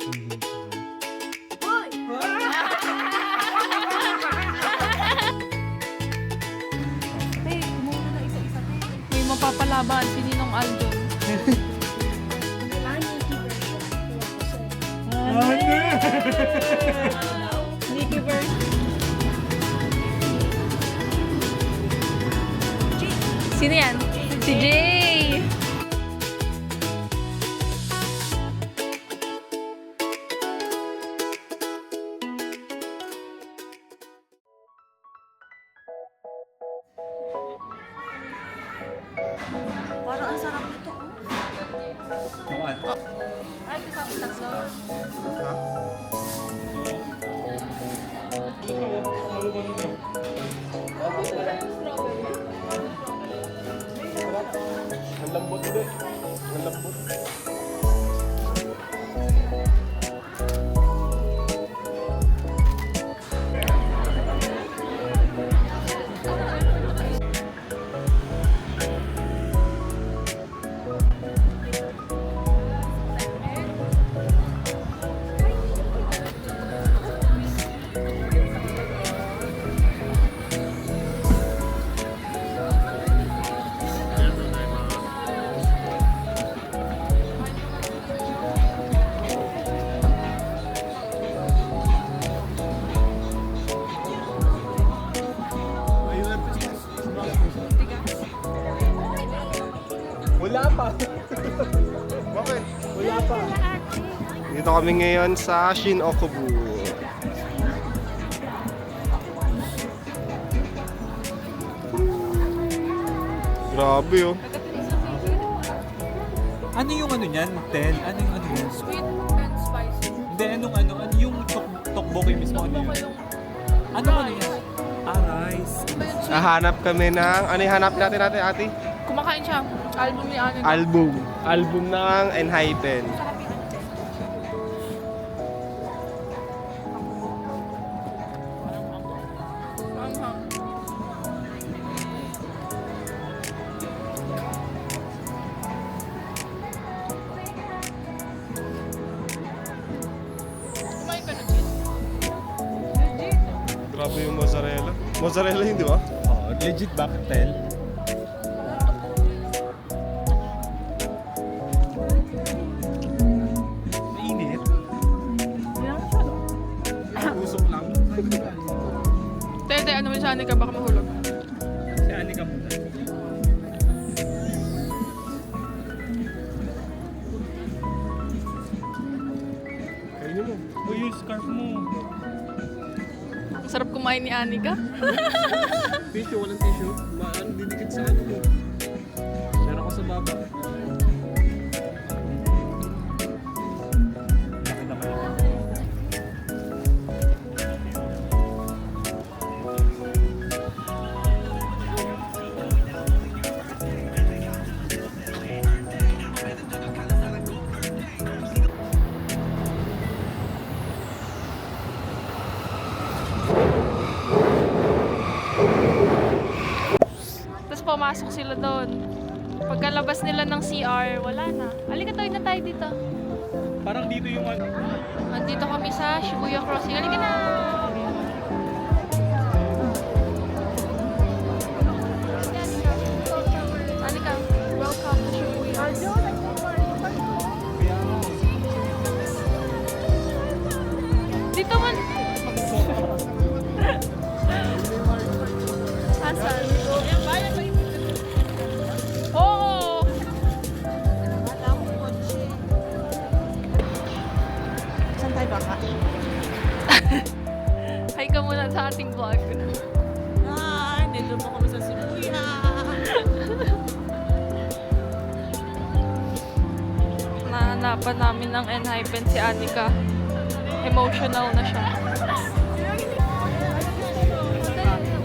May mapapalaban si Ninong Aldo. Nikki verse. Sino yan? Si Jay! Parang ang sarap nito. Ay, kasama tatlo. Ang lambot ulit. Ang lambot. Wala pa. Bakit? Wala pa. Dito kami ngayon sa Shin-Okubu. Grabe oh. Ano yung ano niyan, Tel? Ano yung ano niyan? Sweet and spicy. Hindi, ano yung tokboki mismo? Ano Boko yun? yung Ano yan? Ah, rice. Nahanap kami ng, ano yung hanap natin ate? kumakain siya. Album ni Ano. Album. Album ng Enhypen. Anghang. Kumain ka na, Jin? Legit. Grabe yung mozzarella. Mozzarella yun, di ba? Oh, legit ba, Tel? Mainit. Usok lang. Tete, ano mo siya? Ka baka mahulog. Si Ani ka muna. Kainin mo. Uy, yung scarf mo. Ang sarap kumain ni Anika. Tissue, walang tissue. Ano, didikit sa ano mo. Meron ko sa baba. Tapos pumasok sila doon. Pagkalabas nila ng CR, wala na. Halika tayo na tayo dito. Parang dito yung ano. Andito kami sa Shibuya Crossing. Halika na! Halika, welcome to Shibuya. Dito man! Asan? Oo! Saan tayo baka? Hi ka muna sa ating vlog. Ay, dito po kami sa Shibuya. Nahanapan namin ng Enhypen si Anika. Emotional na siya.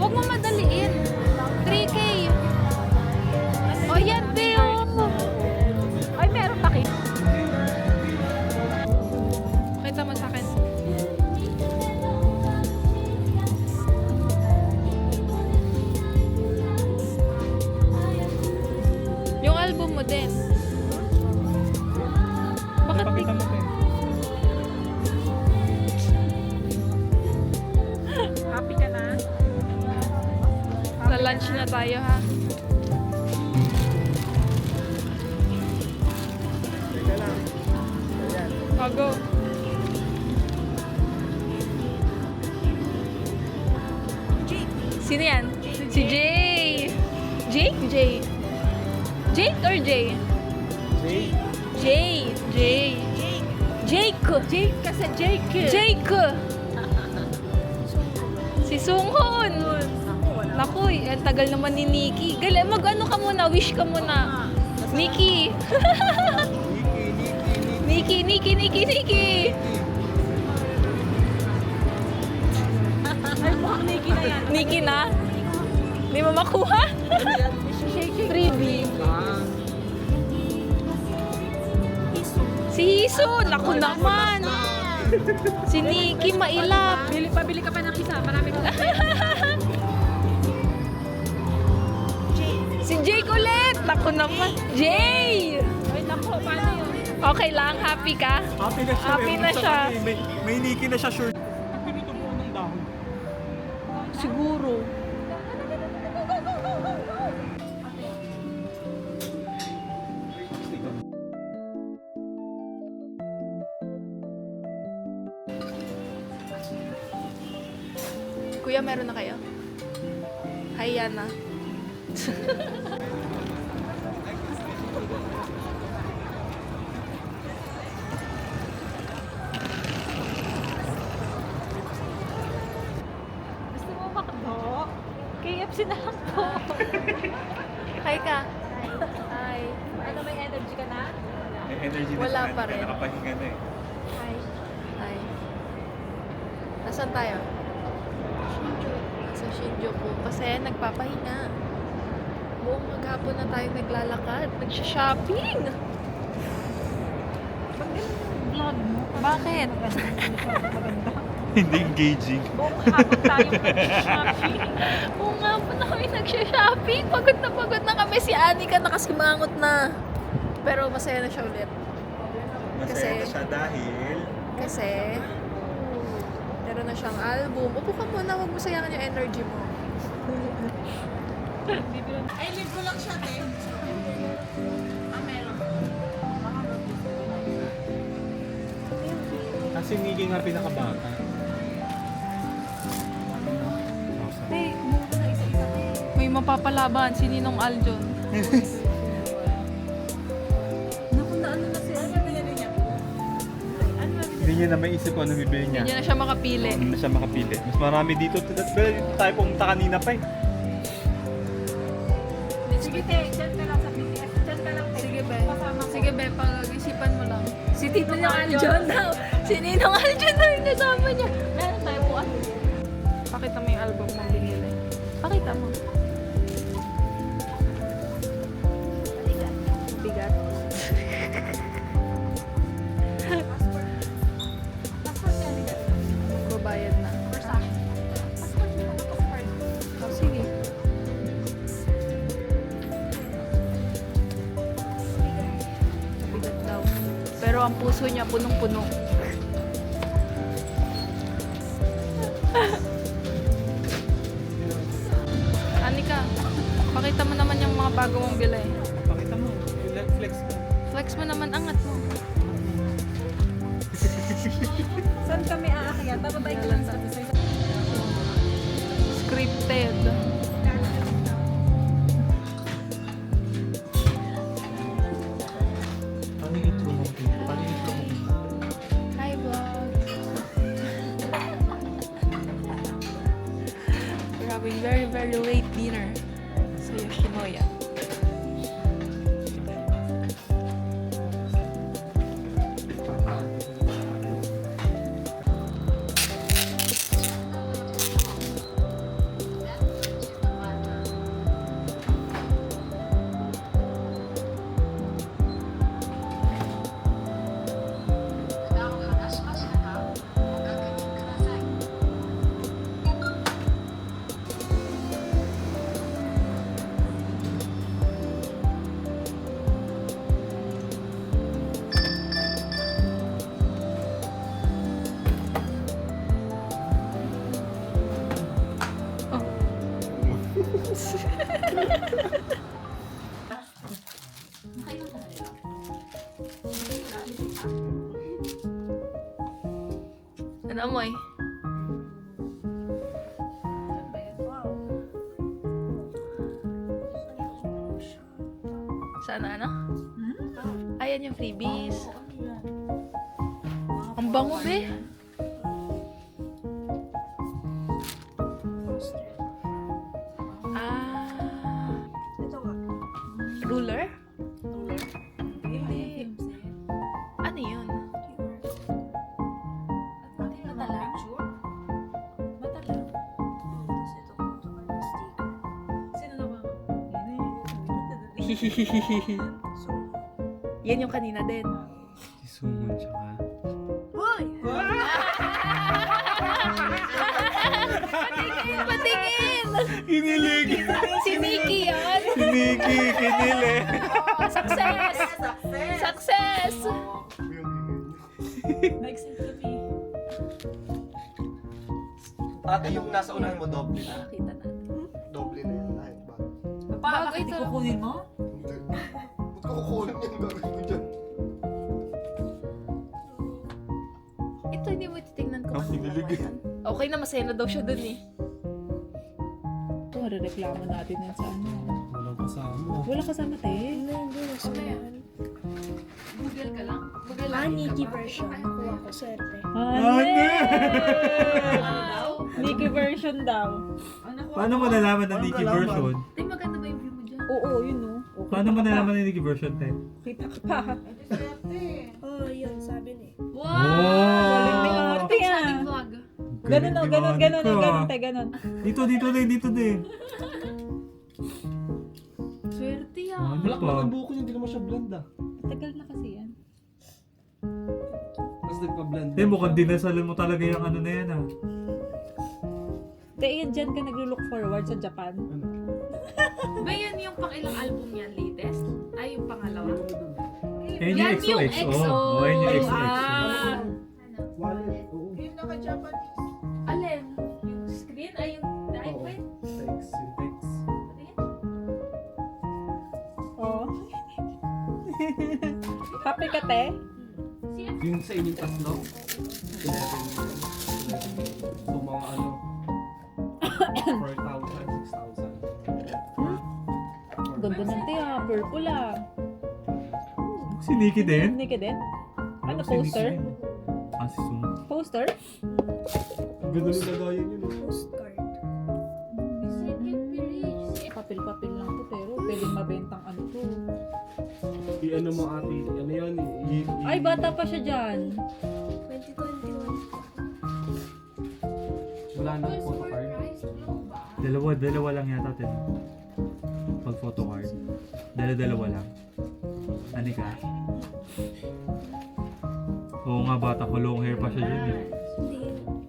Huwag mo madaliin. 3K. O yan, Bill. Ay, meron pa kayo. Kita mo sa akin. Yung album mo din. Bakit Pakita mo, Tel. Lunch na tayo ha. Teka lang. Ayan. Oh, go. Sino yan? Si Jay. Jake? Jay. Jake or Jay? Jay. Jay. Jay. Jake. Jake kasi Jake. Jake. Si Sunghon. Ako, wala. Naku, ang tagal naman ni Nikki. Mag-ano ka muna, wish ka muna. Nikki. Nikki. Nikki. Ay, mukhang Nikki na yan. Nikki na? Hindi mo makuha? Freebie. Ah. Si Hiso, naku naman. Si Nikki, mailap. Pabili ka pa ng isa. Marami ka. Si Jake ulit. Naku naman. Jay! Ay, naku, paano yun? Okay lang, happy ka? Happy na siya. Happy meron na sa siya. kanya, may Nikki na siya sure. Pinito mo ng dahon. Siguro. Kuya, meron na kayo? Hi, Yana. Gusto mo makdo? KFC na lang po. Hi ka. Hi. Ano, may energy ka na? May energy na Wala siya. pa rin. Nakapahinga na eh. Hi. Hi. Nasaan tayo? Sa Shinjuku. Kasi nagpapahinga. Buong maghapon na tayo naglalakad. Nagsha-shopping. Vlog mo. Bakit? Maganda. Hindi engaging. Buong hapon tayo mag-shopping. Buong hapon na kami nagsha-shopping. Pagod na kami. Si Anika nakasimangot na. Pero masaya na siya ulit. Masaya Kasi- siya dahil Kasi meron na siyang album. Upo ka muna. Huwag mo sayangin yung energy mo. Ay, live ko lang siya, te. Ah, meron. kasi Nikki nga pinakabata. Te, umuha na isa-isa. May mapapalaban. Si Ninong Aljon. Naku, na ano na siya. Ano na binili niya? Ano na binili? Hindi niya na maisip kung ano bibili niya. Hindi na siya makapili. Hindi na siya makapili. Mas marami dito. Pero tayo pumunta kanina pa eh. Sige, te. Diyan ka lang sa BTS. Diyan ka lang, te. Sige, be. Kasama ko. Sige, be. Pag-isipan mo lang. Si Tito niya Aljon daw. Si Ninong Aljon daw yung kasama niya. Meron tayo po. Pakita mo yung album na binili. Pakita mo. Bigat. Passport yan. Magbabayad na. Or sa akin. Passport mo. Passport. Oh, sige. Bigat daw. Pero ang puso niya punong-puno. Anika, pakita mo naman yung mga bago mong bilay. Pakita mo. Flex mo. Flex mo naman, angat mo. Saan kami aakyat? Bababay ko lang sa isa. Scripted. Paano yung intro mo? Paano yung intro mo? Hi, vlog. We're having very late dinner sa Yoshinoya. Ano amoy? Wow. Sana ano? Hmm? Ayan yung freebies. Ano yan? Ang bango, be. Ah, Ito nga. ruler? Hindi. Ano yun? Mata lang? Sure? Mata lang? Tapos ito, sticker. Sino na ba? So, Yan yung kanina din. Si Sumon tsaka. hoy! Patingin! Kinilig! Si Nikki yan! Si Nikki, kinili! Oh, success! Success! Na-excite kami. Ate, yung nasa unahan mo, doble na. Nakita natin. Doble na yun. Ay, ba? Bago Bakit ito. kukunin mo? Hindi. Ba't ko kukunin yung gagawin ko dyan? Ito hindi mo titingnan ko. Ang kinilig. Okay na, masaya na daw siya dun eh. Ito, reklamo natin yan sa ano. Walang kasama. Wala kasama, te. Google ka lang. Google lang. Nikki version. Nakuha ko, swerte. Ano? Wow! Nikki version daw. Paano mo nalaman na Nikki Paano version? Di maganda ba yung view mo dyan? Oo, yun o. Okay. Paano mo nalaman na Nikki version, te? Kita ka pa. Oh, yun, sabi ni. Wow! Galing ni Oh. ate Sa ah. ating vlog. Ganun o, ganun, ganun, ganun, te, ganun. Dito din. Swerte yan. Ano Black pa? na ang buko niya, hindi naman siya blend ah. Tagal na kasi yan. Tapos nagpa-blend. Te, mukhang dinasalan mo talaga yung ano na yan ah. Te, yan dyan ka naglo-look forward sa Japan. Ba yan yung pang ilang album yan latest? Ay, yung pangalawa. Yan yung XOXO. Oh, yan yung XOXO. Ah! Wallet, oo. Alin? Yung screen? Ay, yung iPad? Text, yung text. Patingin. Oh. Happy ka, te? Yung sa inyong tatlo. 11. So mga ano. 4,000, 6,000. Ganda ng te ah, purple ah. Si Nikki din? Nikki din? Ano, Si Nikki poster? din. Ah, si Sumon. Poster? Ganda yung lagayan yun. Postcard. Papel-papel lang to pero pwedeng mabentang ano to. I-ano mo ate, ano yun? Ay, bata pa siya dyan. 2021. Wala nang photo card. Dalawa lang yata din. Pag photo card. Dalawa lang. Ano ka? Oo nga, bata ko. Long hair pa siya dyan eh. Hindi,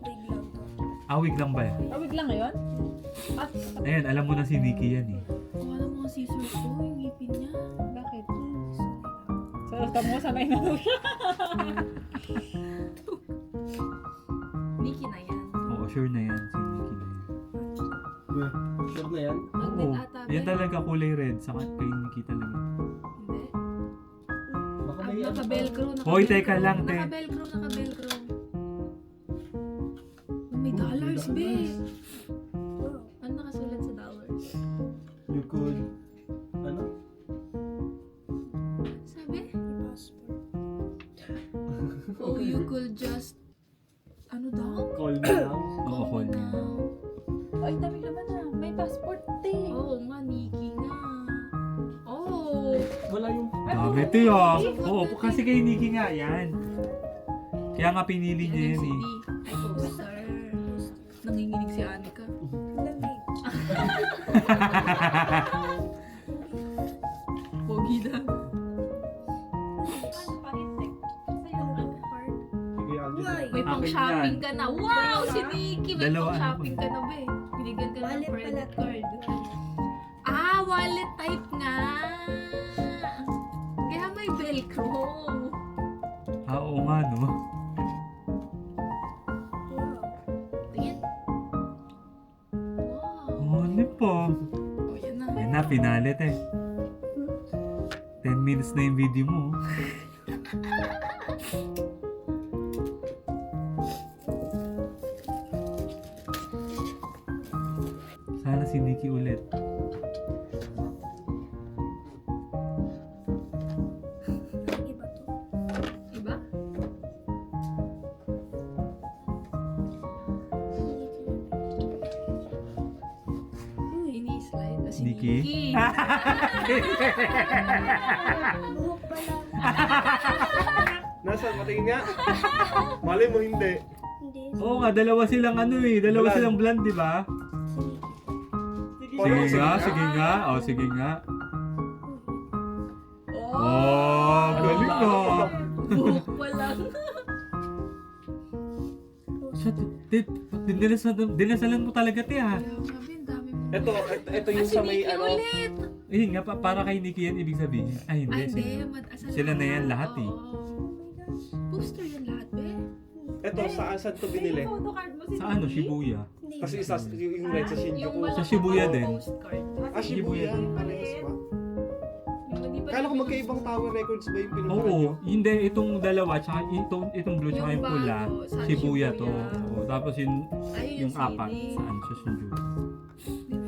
wig lang to. Ah, wig lang ba eh? Awig lang ngayon? Ah, Ayan, alam mo na si Nikki yan eh. Wala mga scissors ko, yung ngipin niya. bakit? Sarap mo, sanay na daw siya. Nikki na yan. Oo, sure na yan. Si Nikki na yan. Sure na yan? Magnet Oo, ata. yan be. talaga kulay red. Sa kay Nikki talaga. Hindi. Baka Ah, may ano pa. naka-velcro, Hoy, teka lang, te. Naka-velcro. Oh, may dollars, be. Wow. Ano nakasulat sa dollars? You could, ano? Sabi? May passport. Oh, you could just... Ano daw? Call me lang. Oo, call me. Ay, dami naman na. May passport, te. Oo nga, Nikki nga. Oh! Wala yung... Dami ito ah. Oo, kasi kay Nikki nga yan. Kaya nga pinili niya yan eh. CD. Ay, poster. Nanginginig si Anika. Lamig. Pogi na. Ano pa rin, te? Card. Sige, Alden. Why? May pang Akin shopping yan. ka na. Wow! Si Nikki! May Dalawa, pang ano shopping ka na, be. Binigyan ka ng Wallet credit pala. card. Ah, wallet type nga. Kaya may velcro. Ah, oo nga no. Wow. Tingin. Wow. Oh, ano pa? Oh, yan na. Yan na, pinalit eh. 10 minutes na yung video mo. si Nikki ulit. Iba to. Iba? Ini-slide na si Nikki? Buhok pala. Nasaan? Patingin nga. Malay mo hindi. Hindi. Oo nga, dalawa silang ano eh. Dalawa Blonde. silang blonde, di ba? Sige nga, sige nga. O, sige nga. Oh, galing ka. Buhok pa lang. Siya, dinasalan mo talaga, te, ha? Kaya grabe, ang dami mo. Ito yung sa may ano. ulit. Ayun nga, para kay Nikki yan, ibig sabihin. Ay, hindi. Ay, hindi. Sila na yan lahat, eh. Poster yan lahat, be. Ito, saan to binili? Sa ano, Shibuya? Hindi. Kasi isa yung red sa Shinjuku. Sa Shibuya din. Postcard. Ah, Shibuya. Parehas ba? Kala ko magkaibang Tower Records ba yung pinuha Oo, nyo? hindi. Itong dalawa, tsaka itong blue, tsaka Yung yung pula. bago, sa Shibuya to. Shibuya. Oo, tapos yung Ayun yung apat, CD. saan sa Shinjuku. Di ba